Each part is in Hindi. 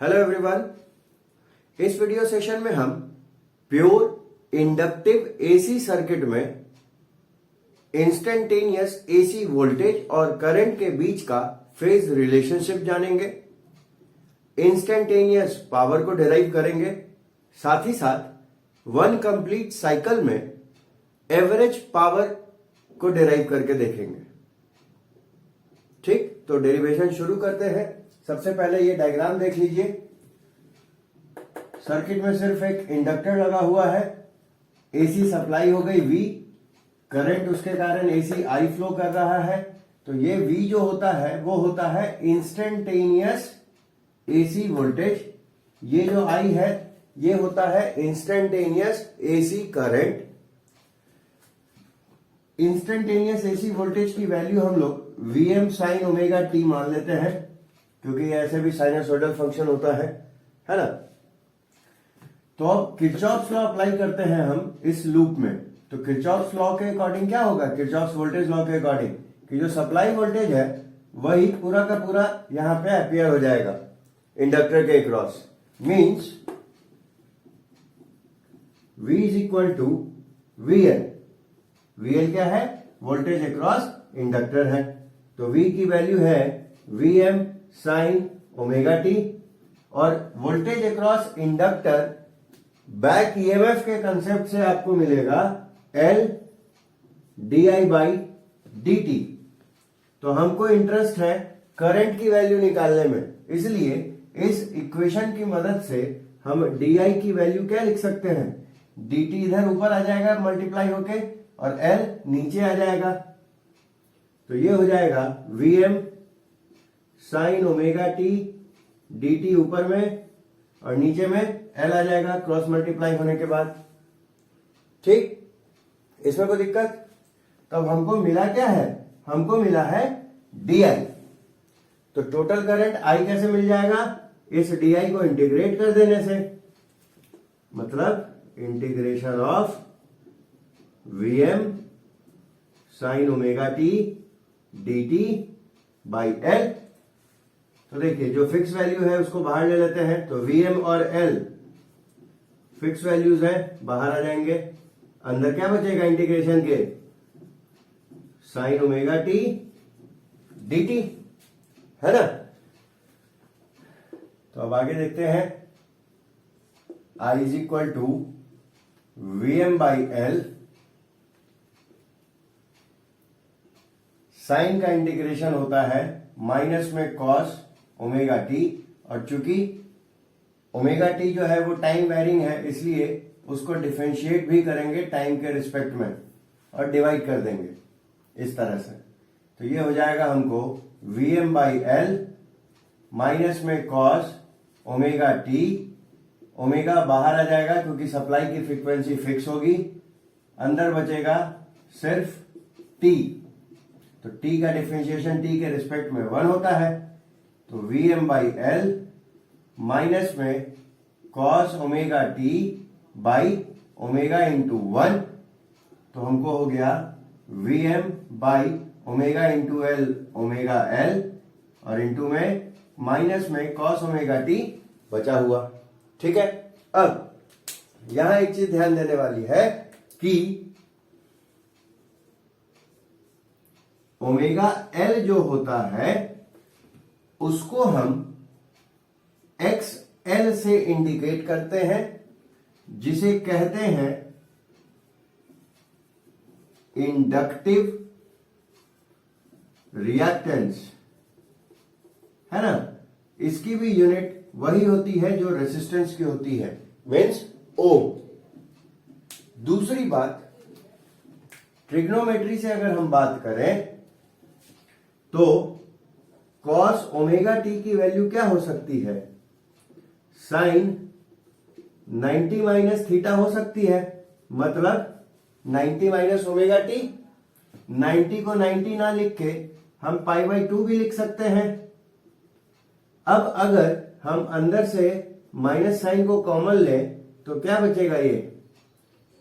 हेलो एवरीवन, इस वीडियो सेशन में हम प्योर इंडक्टिव एसी सर्किट में इंस्टेंटेनियस एसी वोल्टेज और करंट के बीच का फेज रिलेशनशिप जानेंगे। इंस्टेंटेनियस पावर को डिराइव करेंगे, साथ ही साथ वन कंप्लीट साइकिल में एवरेज पावर को डिराइव करके देखेंगे। ठीक, तो डेरिवेशन शुरू करते हैं। सबसे पहले ये डायग्राम देख लीजिए। सर्किट में सिर्फ एक इंडक्टर लगा हुआ है, एसी सप्लाई हो गई V, करंट उसके कारण एसी I फ्लो कर रहा है। तो ये V जो होता है वो होता है इंस्टेंटेनियस एसी वोल्टेज, ये जो I है ये होता है instantaneous AC current. Instantaneous AC voltage की वैल्यू हम लोग Vm साइन ओमेगा t मान लेते हैं, क्योंकि ये ऐसे भी साइनसोइडल फंक्शन होता है ना। तो अब किरचॉफ्स लॉ अप्लाई करते हैं हम इस लूप में। तो किरचॉफ्स लॉ के अकॉर्डिंग क्या होगा, किरचॉफ्स वोल्टेज लॉ के अकॉर्डिंग कि जो सप्लाई वोल्टेज है वही पूरा का पूरा यहां पे अपियर हो जाएगा इंडक्टर के across. Means V is equal to VL। VL क्या है, वोल्टेज अक्रॉस इंडक्टर है। तो V की वैल्यू है Vm साइन ओमेगा टी, और voltage across inductor back EMF के कंसेप्ट से आपको मिलेगा L di बाई dt। तो हमको इंटरेस्ट है करंट की वैल्यू निकालने में, इसलिए इस इक्वेशन की मदद से हम di की वैल्यू क्या लिख सकते हैं, dt इधर ऊपर आ जाएगा मल्टीप्लाई होके और L नीचे आ जाएगा। तो ये हो जाएगा Vm sign omega T, dt ऊपर में और नीचे में L आ जाएगा क्रॉस मल्टीप्लाई होने के बाद। ठीक, इसमें कोई दिक्कत? तब हमको मिला क्या है, हमको मिला है di। तो टोटल करंट I कैसे मिल जाएगा, इस di को इंटीग्रेट कर देने से, मतलब integration of Vm sign omega T dt by L। तो देखिए जो फिक्स वैल्यू है उसको बाहर ले लेते हैं, तो Vm और L फिक्स वैल्यूज है, बाहर आ जाएंगे। अंदर क्या बचेगा इंटीग्रेशन के, साइन ओमेगा टी dt, है ना। तो अब आगे देखते हैं, I is equal to Vm by L। Sine का इंटीग्रेशन होता है माइनस में कॉस ओमेगा टी, और चूंकि ओमेगा टी जो है वो टाइम वेरिंग है, इसलिए उसको डिफरेंशिएट भी करेंगे टाइम के रिस्पेक्ट में और डिवाइड कर देंगे इस तरह से। तो ये हो जाएगा हमको Vm बाई L माइनस में कॉस ओमेगा टी, ओमेगा बाहर आ जाएगा क्योंकि सप्लाई की फ्रीक्वेंसी फिक्स होगी, अंदर बचेगा सिर्फ t। तो t का डिफरेंशिएशन t के रिस्पेक्ट में 1 होता है। तो Vm बाई L माइनस में cos omega T by omega into 1। तो हमको हो गया Vm by omega into L omega L, और इंटू में माइनस में कॉस ओमेगा टी बचा हुआ। ठीक है, अब यहां एक चीज ध्यान देने वाली है कि ओमेगा L जो होता है उसको हम XL से इंडिकेट करते हैं, जिसे कहते हैं इंडक्टिव रिएक्टेंस, है ना। इसकी भी यूनिट वही होती है जो रेजिस्टेंस की होती है, मीन्स ओम। दूसरी बात, ट्रिग्नोमेट्री से अगर हम बात करें तो कॉस ओमेगा टी की वैल्यू क्या हो सकती है, साइन 90 माइनस थीटा हो सकती है, मतलब 90 माइनस ओमेगा टी। 90 को 90 ना लिख के हम पाई बाई 2 भी लिख सकते हैं। अब अगर हम अंदर से माइनस साइन को कॉमन लें तो क्या बचेगा,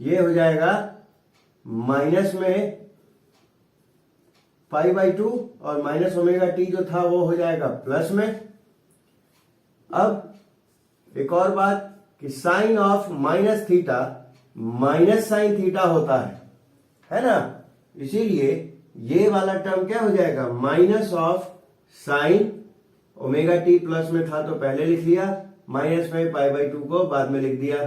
ये हो जाएगा माइनस में पाई बाई 2 और माइनस ओमेगा टी जो था वो हो जाएगा प्लस में। अब एक और बात कि sine of minus theta minus sine theta होता है ना। इसीलिए ये वाला टर्म क्या हो जाएगा, minus of sine omega T, plus में था तो पहले लिख लिया, माइनस में पाई बाई 2 को बाद में लिख दिया,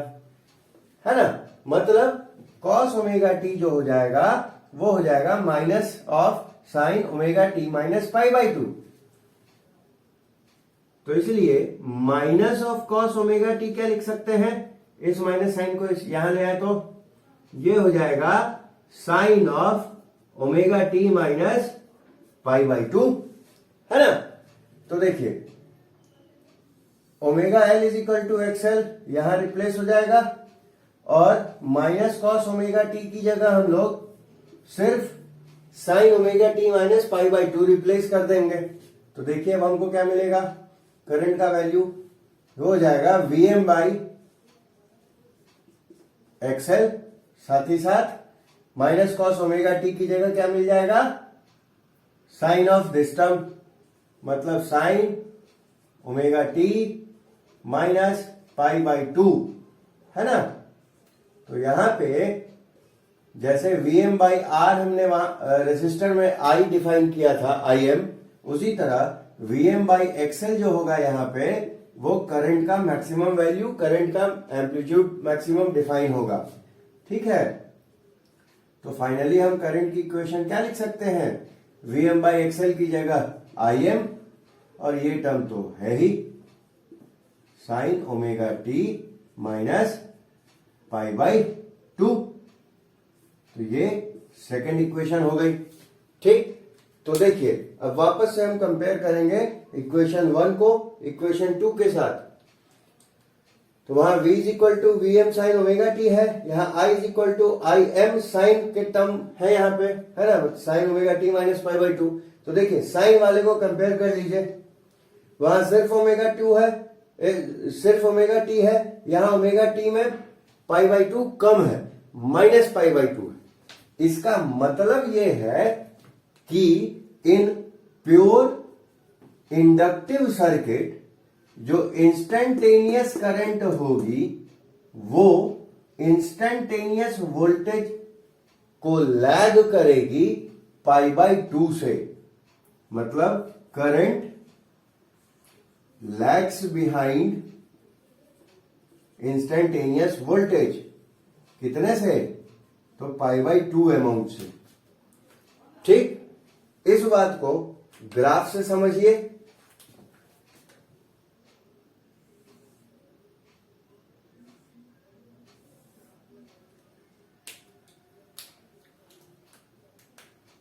है ना। मतलब कॉस ओमेगा टी जो हो जाएगा वो हो जाएगा minus of sine omega T minus pi by 2। तो इसलिए minus of cos omega T क्या लिख सकते हैं, इस माइनस साइन को यहां ले आए तो ये हो जाएगा sine of omega T minus pi by 2, है ना। तो देखिए omega L is equal to XL यहां रिप्लेस हो जाएगा और माइनस कॉस ओमेगा टी की जगह हम लोग सिर्फ sign omega T minus pi by 2 replace कर देंगे। तो देखिए अब हमको क्या मिलेगा, करंट का वैल्यू हो जाएगा Vm बाई एक्सएल, साथ ही साथ माइनस कॉस ओमेगा टी की जगह क्या मिल जाएगा, साइन ऑफ दिस टर्म, मतलब sign omega T minus pi by 2, है ना। तो यहां पे जैसे Vm बाई आर हमने वहां रेसिस्टर में I डिफाइन किया था Im, उसी तरह Vm बाई एक्सएल जो होगा यहाँ पे वो करंट का मैक्सिमम वैल्यू, करंट का एम्पलीट्यूड मैक्सिमम डिफाइन होगा, ठीक है। तो फाइनली हम करंट की इक्वेशन क्या लिख सकते हैं, Vm बाई एक्सएल की जगह Im और ये टर्म तो है ही sine omega T minus pi by 2। तो ये सेकेंड इक्वेशन हो गई, ठीक। तो देखिए अब वापस से हम कंपेयर करेंगे इक्वेशन 1 को इक्वेशन 2 के साथ। तो वहां v is equal to V M sine omega T है, यहाँ i is equal to I M sine के टर्म है यहाँ पे, है ना, sine omega T minus pi by 2। तो देखिए साइन वाले को कंपेयर कर लीजिए, वहां सिर्फ ओमेगा 2 है, सिर्फ ओमेगा टी है, यहाँ ओमेगा टी में पाई बाई 2 कम है, माइनस पाई बाई 2 है। इसका मतलब ये है कि इन प्योर इंडक्टिव सर्किट जो इंस्टेंटेनियस करंट होगी वो इंस्टेंटेनियस वोल्टेज को लैग करेगी पाई बाई 2 से, मतलब current lags behind instantaneous voltage, कितने से, तो पाई बाई 2 अमाउंट से, ठीक। इस बात को ग्राफ से समझिए।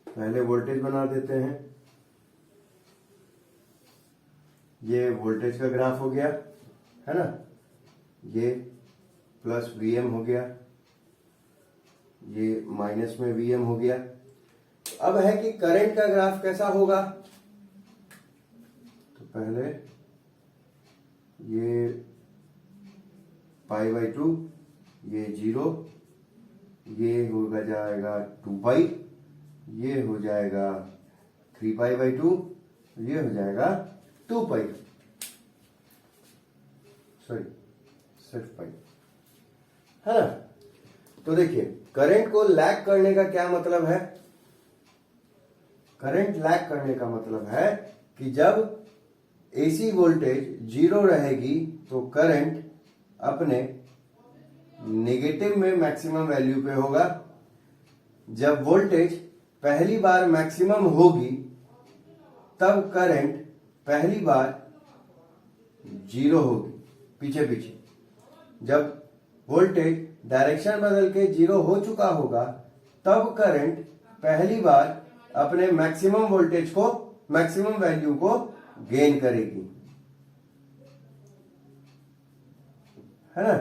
पहले वोल्टेज बना देते हैं, ये वोल्टेज का ग्राफ हो गया, है ना, ये प्लस Vm हो गया, ये माइनस में Vm हो गया। अब है कि करंट का ग्राफ कैसा होगा, तो पहले ये पाई बाई 2, ये 0, ये होगा जाएगा 2 पाई, ये हो जाएगा 3 पाई बाई 2, ये हो जाएगा 2 पाई, सॉरी सिर्फ पाई, है ना। तो देखिए करंट को लैग करने का क्या मतलब है, करंट लैग करने का मतलब है कि जब एसी वोल्टेज 0 रहेगी तो करंट अपने नेगेटिव में मैक्सिमम वैल्यू पे होगा, जब वोल्टेज पहली बार मैक्सिमम होगी तब करंट पहली बार 0 होगी पीछे पीछे, जब वोल्टेज डायरेक्शन बदल के 0 हो चुका होगा तब करंट पहली बार अपने मैक्सिमम वोल्टेज को, मैक्सिमम वैल्यू को गेन करेगी, है ना।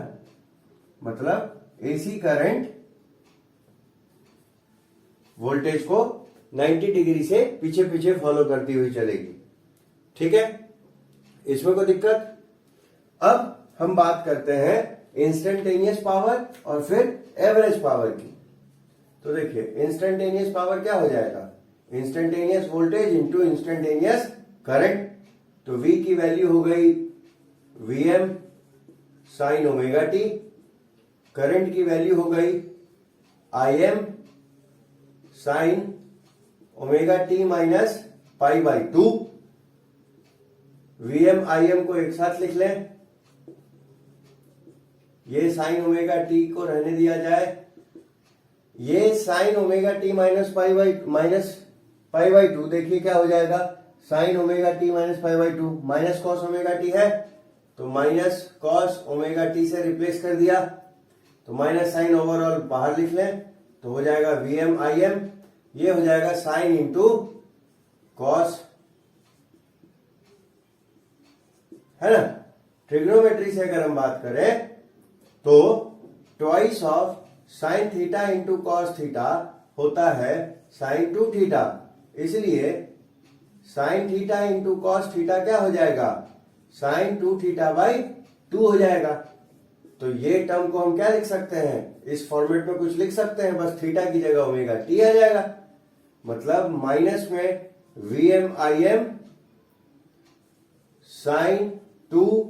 मतलब एसी करंट वोल्टेज को 90 डिग्री से पीछे पीछे फॉलो करती हुई चलेगी, ठीक है, इसमें कोई दिक्कत। अब हम बात करते हैं इंस्टेंटेनियस पावर और फिर एवरेज पावर की। तो देखिए इंस्टेंटेनियस पावर क्या हो जाएगा, instantaneous voltage into instantaneous current. तो V की वैल्यू हो गई Vm sign omega T, current की वैल्यू हो गई Im sign omega T minus pi by 2। Vm Im को एक साथ लिख लें, ये साइन ओमेगा टी को रहने दिया जाए, ये sign omega T minus pi by 2 देखिए क्या हो जाएगा, sign omega T minus pi by 2 minus cos omega T है तो माइनस कॉस ओमेगा टी से रिप्लेस कर दिया, तो माइनस साइन ओवरऑल बाहर लिख लें तो हो जाएगा Vm Im, ये हो जाएगा साइन इंटू कॉस, है ना। ट्रिग्नोमेट्री से अगर हम बात करें तो twice of sine theta into cos theta होता है साइन 2 थीटा, इसलिए sine theta into cos theta क्या हो जाएगा, साइन 2 थीटा बाई 2 हो जाएगा। तो ये टर्म को हम क्या लिख सकते हैं, इस फॉर्मेट में कुछ लिख सकते हैं, बस थीटा की जगह ओमेगा टी आ जाएगा, मतलब माइनस में Vm Im sine 2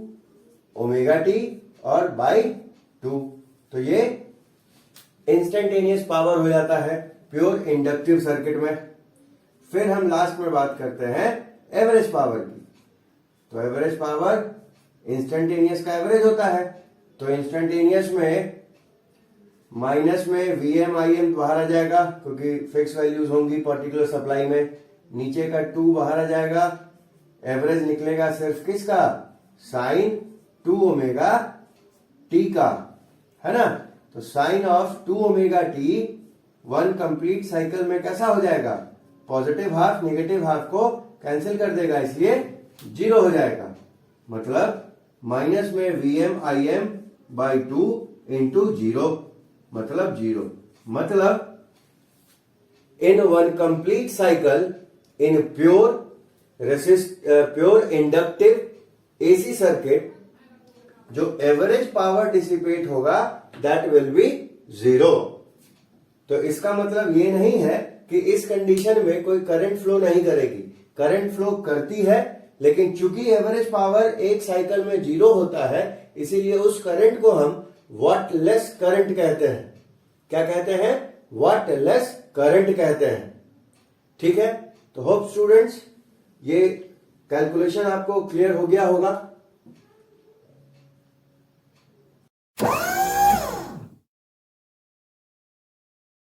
omega T और बाई 2, तो ये इंस्टेंटेनियस पावर हो जाता है प्योर इंडक्टिव सर्किट में। फिर हम लास्ट में बात करते हैं एवरेज पावर की, तो एवरेज पावर इंस्टेंटेनियस का एवरेज होता है, तो इंस्टेंटेनियस में माइनस में Vm Im बाहर आ जाएगा क्योंकि फिक्स वैल्यूज होंगी पर्टिकुलर सप्लाई में, नीचे का 2 बाहर आ जाएगा, एवरेज निकलेगा सिर्फ किसका, साइन 2 ओमेगा टी का, है ना। तो sine of 2 omega T one complete cycle में कैसा हो जाएगा, पॉजिटिव हाफ नेगेटिव हाफ को कैंसिल कर देगा, इसलिए 0 हो जाएगा, मतलब माइनस में Vm Im बाई 2 इंटू 0 मतलब 0, मतलब in one complete cycle in pure inductive AC circuit जो एवरेज पावर डिसिपेट होगा दैट विल बी 0। तो इसका मतलब ये नहीं है कि इस कंडीशन में कोई करंट फ्लो नहीं करेगी, करंट फ्लो करती है, लेकिन चूंकि एवरेज पावर एक साइकिल में 0 होता है इसीलिए उस करंट को हम वॉटलेस करंट कहते हैं। क्या कहते हैं, वॉटलेस करंट कहते हैं, ठीक है। तो होप स्टूडेंट्स ये कैलकुलेशन आपको क्लियर हो गया होगा।